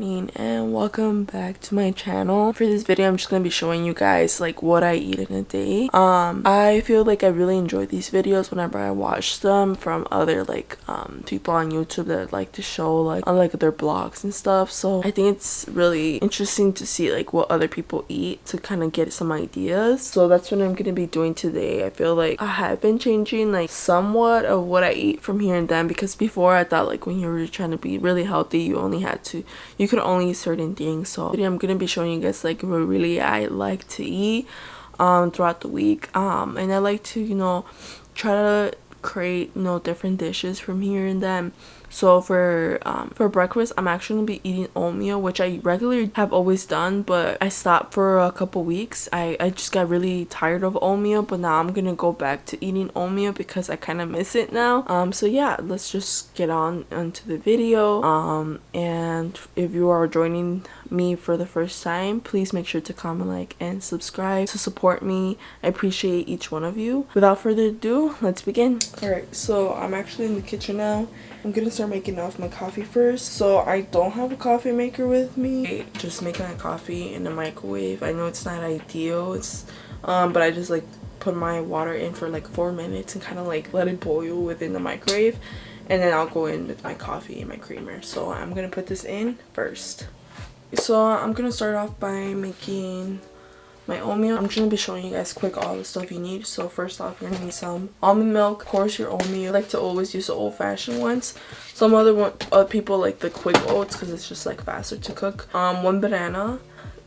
morning and welcome back to my channel. For this video I'm just gonna be showing you guys like what I eat in a day. I feel like I really enjoy these videos whenever I watch them from other like people on YouTube that like to show like on like their blogs and stuff. So I think it's really interesting to see like what other people eat to kind of get some ideas. So that's what I'm gonna be doing today. I feel like I have been changing like somewhat of what I eat from here and then, because before I thought like when you were trying to be really healthy you could only eat certain things. So I'm gonna be showing you guys like what really I like to eat throughout the week, and I like to try to create different dishes from here and then. So for breakfast I'm actually gonna be eating oatmeal, which I regularly have always done, but I stopped for a couple weeks. I just got really tired of oatmeal, but now I'm gonna go back to eating oatmeal because I kind of miss it now. So yeah, let's just get on into the video. And if you are joining me for the first time, please make sure to comment, like, and subscribe to support me. I appreciate each one of you. Without further ado, let's begin. Alright, so I'm actually in the kitchen now. I'm gonna start making off my coffee first. So I don't have a coffee maker with me. Just making my coffee in the microwave. I know it's not ideal, but I just like put my water in for like 4 minutes and kind of like let it boil within the microwave, and then I'll go in with my coffee and my creamer. So I'm gonna put this in first. So I'm gonna start off by making my oatmeal. I'm just gonna be showing you guys quick all the stuff you need. So first off, you're gonna need some almond milk. Of course, your oatmeal. I like to always use the old-fashioned ones. Some other people like the quick oats because it's just like faster to cook. 1 banana,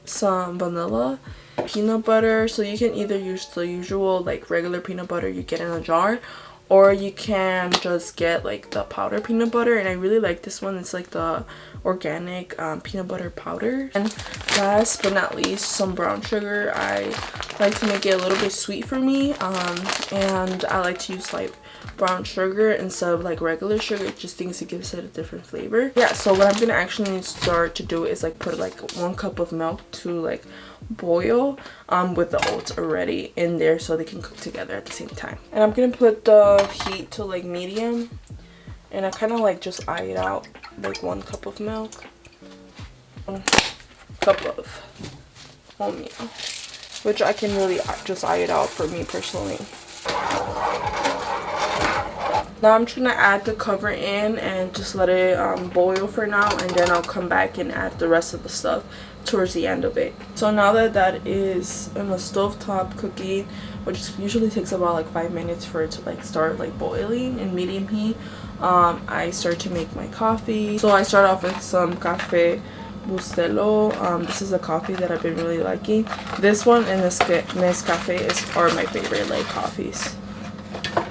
some vanilla, peanut butter. So you can either use the usual like regular peanut butter you get in a jar, or you can just get like the powder peanut butter, and I really like this one. It's like the organic peanut butter powder. And last but not least, some brown sugar. I like to make it a little bit sweet for me, and I like to use like brown sugar instead of like regular sugar. It just thinks it gives it a different flavor. Yeah, so what I'm gonna actually start to do is like put like 1 cup of milk to like boil with the oats already in there so they can cook together at the same time. And I'm gonna put the heat to like medium, and I kind of like just eye it out, like 1 cup of milk, 1 cup of oatmeal, which I can really just eye it out for me personally. Now I'm trying to add the cover in and just let it boil for now, and then I'll come back and add the rest of the stuff towards the end of it. So now that is in a stovetop cooking, which usually takes about like 5 minutes for it to like start like boiling in medium heat, I start to make my coffee. So I start off with some cafe Bustelo. This is a coffee that I've been really liking. This one and Nescafe are my favorite like coffees,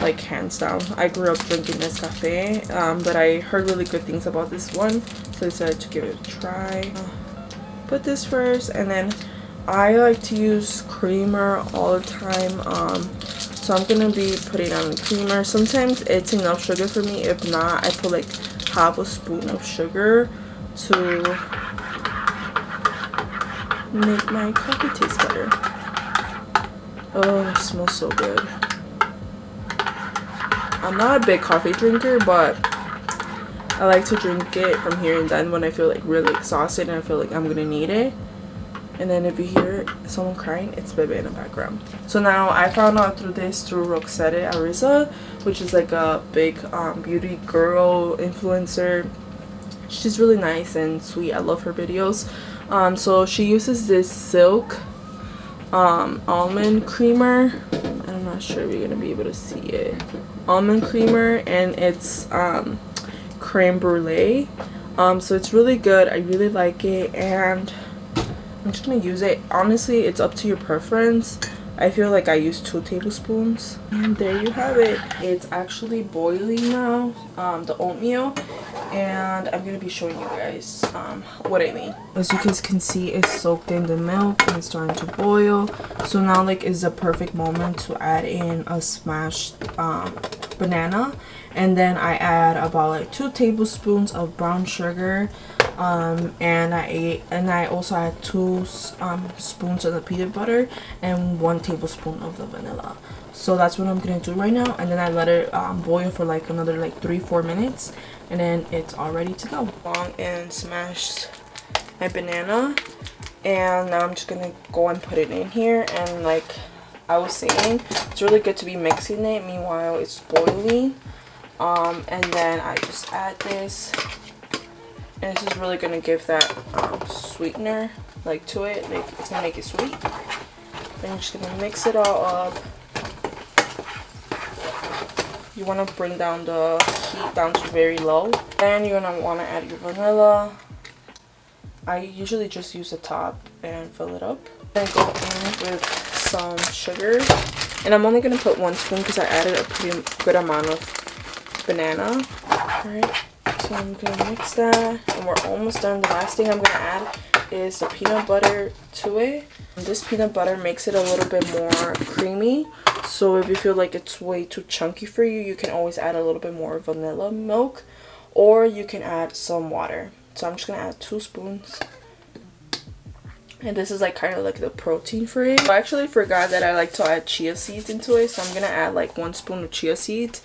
like hands down. I grew up drinking Nescafe, but I heard really good things about this one, so I decided to give it a try. Put this first, and then I like to use creamer all the time. So I'm gonna be putting on the creamer. Sometimes it's enough sugar for me. If not, I put like half a spoon of sugar to make my coffee taste better. Oh, it smells so good. I'm not a big coffee drinker, but I like to drink it from here and then when I feel like really exhausted and I feel like I'm gonna need it. And then if you hear someone crying, it's Bebe in the background. So now I found out through Roxette Arisa, which is like a big beauty girl influencer. She's really nice and sweet. I love her videos. So she uses this silk almond creamer. I'm not sure if you're gonna be able to see it. Almond creamer, and it's creme brulee. So it's really good. I really like it, and I'm just gonna use it. Honestly, it's up to your preference. I feel like I use 2 tablespoons, and there you have it. It's actually boiling now, the oatmeal, and I'm gonna be showing you guys what I mean. As you guys can see, it's soaked in the milk and it's starting to boil. So now like is the perfect moment to add in a smashed banana, and then I add about like 2 tablespoons of brown sugar, and I also add 2 spoons of the peanut butter and 1 tablespoon of the vanilla. So that's what I'm gonna do right now, and then I let it boil for like another like 3-4 minutes, and then it's all ready to go. Long and smashed my banana, and now I'm just gonna go and put it in here. And like I was saying, it's really good to be mixing it meanwhile it's boiling. And then I just add this, and this is really gonna give that sweetener like to it, like it's gonna make it sweet. Then you're just gonna mix it all up. You want to bring down the heat down to very low. Then you're gonna want to add your vanilla. I usually just use the top and fill it up. Then go in with some sugar, and I'm only gonna put 1 spoon because I added a pretty good amount of banana. Alright, so I'm gonna mix that, and we're almost done. The last thing I'm gonna add is the peanut butter to it. And this peanut butter makes it a little bit more creamy, so if you feel like it's way too chunky for you, you can always add a little bit more vanilla milk, or you can add some water. So I'm just gonna add 2 spoons. And this is like kind of like the protein for it. I actually forgot that I like to add chia seeds into it, so I'm gonna add like 1 spoon of chia seeds,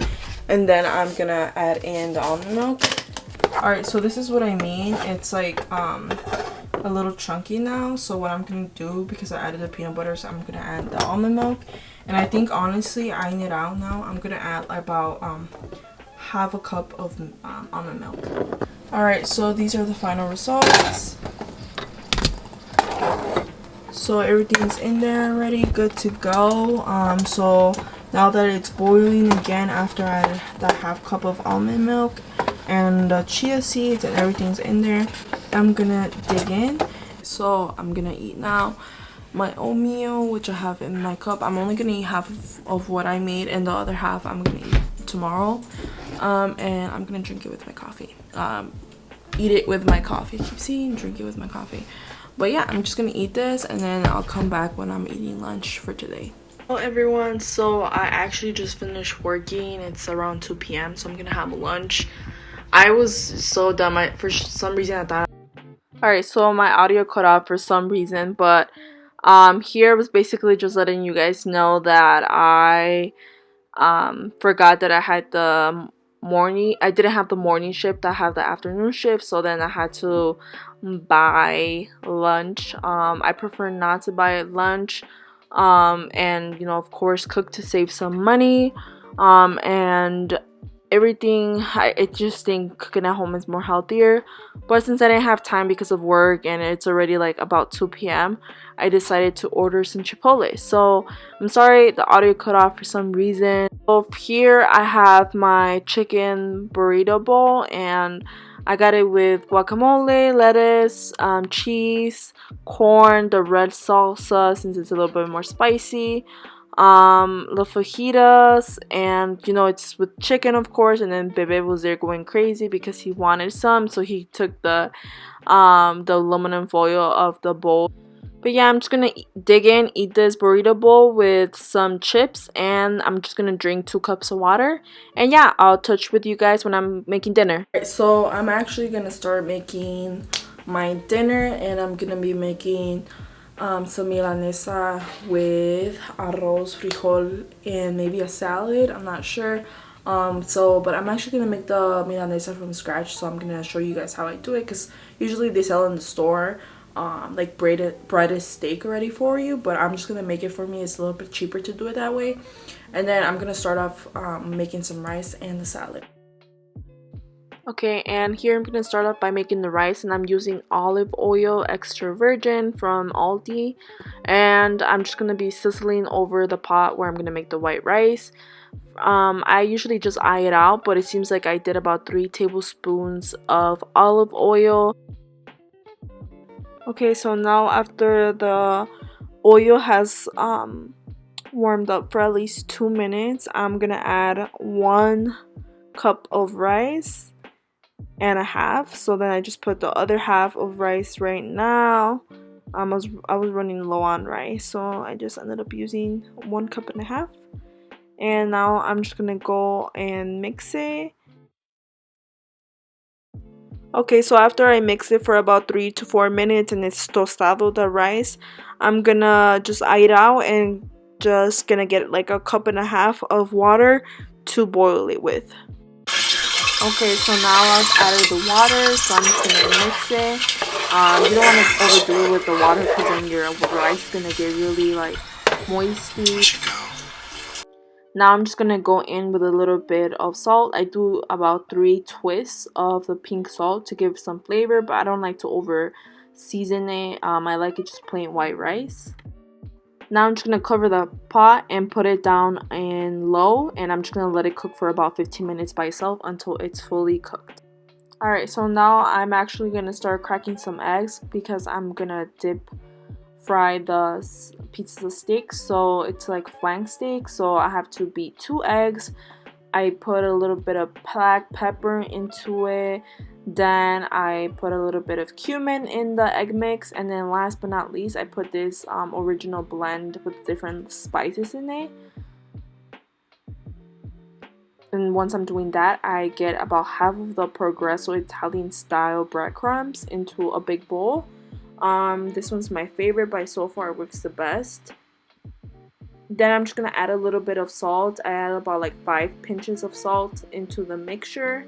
and then I'm gonna add in the almond milk. Alright, so this is what I mean. It's like a little chunky now. So what I'm gonna do, because I added the peanut butter, so I'm gonna add the almond milk. And I think honestly, eyeing it out now, I'm gonna add about half a cup of almond milk. Alright, so these are the final results. So everything's in there already, good to go. So now that it's boiling again, after I added that half cup of almond milk and the chia seeds and everything's in there, I'm gonna dig in. So I'm gonna eat now my oatmeal, which I have in my cup. I'm only gonna eat half of what I made, and the other half I'm gonna eat tomorrow. And I'm gonna drink it with my coffee. Eat it with my coffee. I keep saying drink it with my coffee. But yeah, I'm just gonna eat this, and then I'll come back when I'm eating lunch for today. Hello everyone, so I actually just finished working. It's around 2 p.m. so I'm gonna have lunch. I was so dumb. For some reason I thought, alright, so my audio cut off for some reason, but here was basically just letting you guys know that I forgot that I had the I didn't have the morning shift, I have the afternoon shift, so then I had to buy lunch. I prefer not to buy lunch, and you know, of course, cook to save some money, and everything. I just think cooking at home is more healthier, but since I didn't have time because of work and it's already like about 2 p.m, I decided to order some Chipotle. So I'm sorry the audio cut off for some reason. So here I have my chicken burrito bowl, and I got it with guacamole, lettuce, cheese, corn, the red salsa since it's a little bit more spicy, the fajitas, and you know, it's with chicken of course. And then Bebe was there going crazy because he wanted some, so he took the aluminum foil of the bowl. But yeah, I'm just gonna dig in, eat this burrito bowl with some chips, and I'm just gonna drink 2 cups of water. And yeah, I'll touch with you guys when I'm making dinner. Alright, so I'm actually gonna start making my dinner, and I'm gonna be making some milanesa with arroz, frijol, and maybe a salad. I'm not sure. But I'm actually gonna make the milanesa from scratch, so I'm gonna show you guys how I do it, because usually they sell in the store like breaded steak already for you, but I'm just gonna make it for me. It's a little bit cheaper to do it that way. And then I'm gonna start off making some rice and the salad. Okay, and here I'm gonna start off by making the rice, and I'm using olive oil extra virgin from Aldi, and I'm just gonna be sizzling over the pot where I'm gonna make the white rice. I usually just eye it out, but it seems like I did about 3 tablespoons of olive oil. Okay, so now after the oil has warmed up for at least 2 minutes, I'm gonna add 1 cup of rice and a half. So then I just put the other half of rice right now. I was running low on rice, so I just ended up using 1 cup and a half. And now I'm just gonna go and mix it. Okay, so after I mix it for about 3 to 4 minutes and it's tostado the rice, I'm gonna just eye it out and just gonna get like 1.5 cups of water to boil it with. Okay, so now I've added the water, so I'm just gonna mix it. You don't want to overdo it with the water because then your rice is gonna get really like moisty. Now I'm just gonna go in with a little bit of salt. I do about 3 twists of the pink salt to give some flavor, but I don't like to over season it. I like it just plain white rice. Now I'm just going to cover the pot and put it down in low, and I'm just going to let it cook for about 15 minutes by itself until it's fully cooked. Alright, so now I'm actually going to start cracking some eggs because I'm going to dip fry the pieces of steak, so it's like flank steak, so I have to beat 2 eggs. I put a little bit of black pepper into it, then I put a little bit of cumin in the egg mix, and then last but not least I put this original blend with different spices in it. And once I'm doing that, I get about half of the Progresso Italian style breadcrumbs into a big bowl. This one's my favorite, but so far it works the best. Then I'm just going to add a little bit of salt. I add about like 5 pinches of salt into the mixture.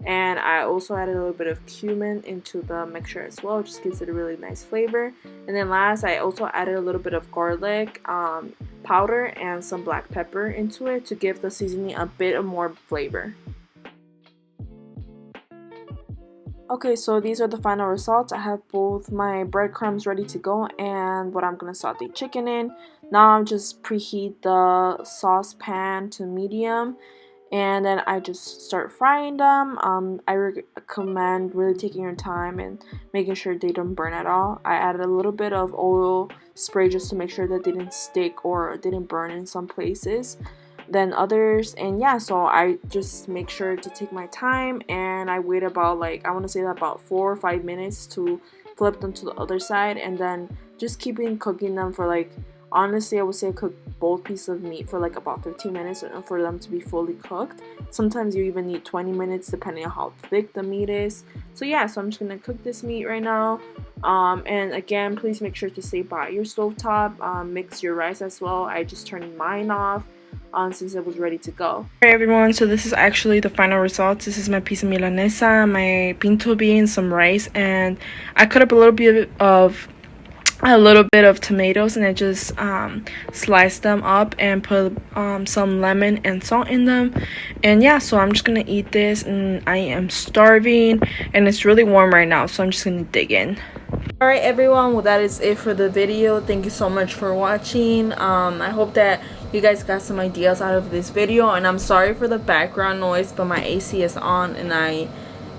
And I also added a little bit of cumin into the mixture as well. It just gives it a really nice flavor. And then last, I also added a little bit of garlic powder and some black pepper into it to give the seasoning a bit of more flavor. Okay, so these are the final results. I have both my breadcrumbs ready to go and what I'm going to saute chicken in. Now I'm just preheat the saucepan to medium, and then I just start frying them. I recommend really taking your time and making sure they don't burn at all. I added a little bit of oil spray just to make sure that they didn't stick or didn't burn in some places than others. And yeah, so I just make sure to take my time, and I wait about like, I want to say that about 4 or 5 minutes to flip them to the other side, and then just keeping cooking them for like, honestly I would say cook both pieces of meat for like about 15 minutes for them to be fully cooked. Sometimes you even need 20 minutes depending on how thick the meat is. So yeah, so I'm just gonna cook this meat right now. And again, please make sure to stay by your stovetop. Mix your rice as well. I just turned mine off since it was ready to go. Alright everyone, so this is actually the final results. This is my piece of milanesa, my pinto beans, some rice, and I cut up a little bit of tomatoes, and I just sliced them up and put some lemon and salt in them. And yeah, so I'm just gonna eat this, and I am starving and it's really warm right now, so I'm just gonna dig in. Alright everyone, well that is it for the video. Thank you so much for watching. I hope that you guys got some ideas out of this video, and I'm sorry for the background noise, but my AC is on and I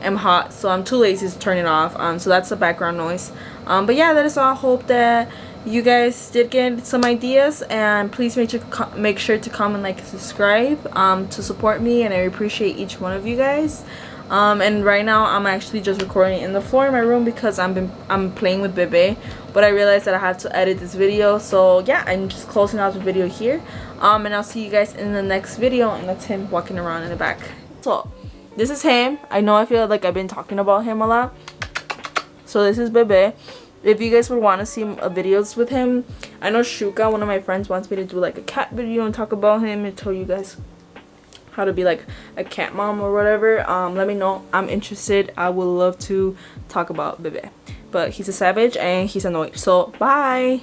am hot, so I'm too lazy to turn it off. So that's the background noise. But yeah, that is all. I hope that you guys did get some ideas, and please make sure to comment, like, and subscribe to support me, and I appreciate each one of you guys. And right now I'm actually just recording in the floor in my room because I'm playing with Bebe, but I realized that I had to edit this video, so yeah, I'm just closing out the video here. And I'll see you guys in the next video, and that's him walking around in the back. So this is him. I know I feel like I've been talking about him a lot. So this is Bebe. If you guys would want to see videos with him, I know Shuka, one of my friends, wants me to do like a cat video and talk about him and tell you guys how to be like a cat mom or whatever. Let me know. I'm interested. I would love to talk about Bebe. But he's a savage and he's annoying. So bye.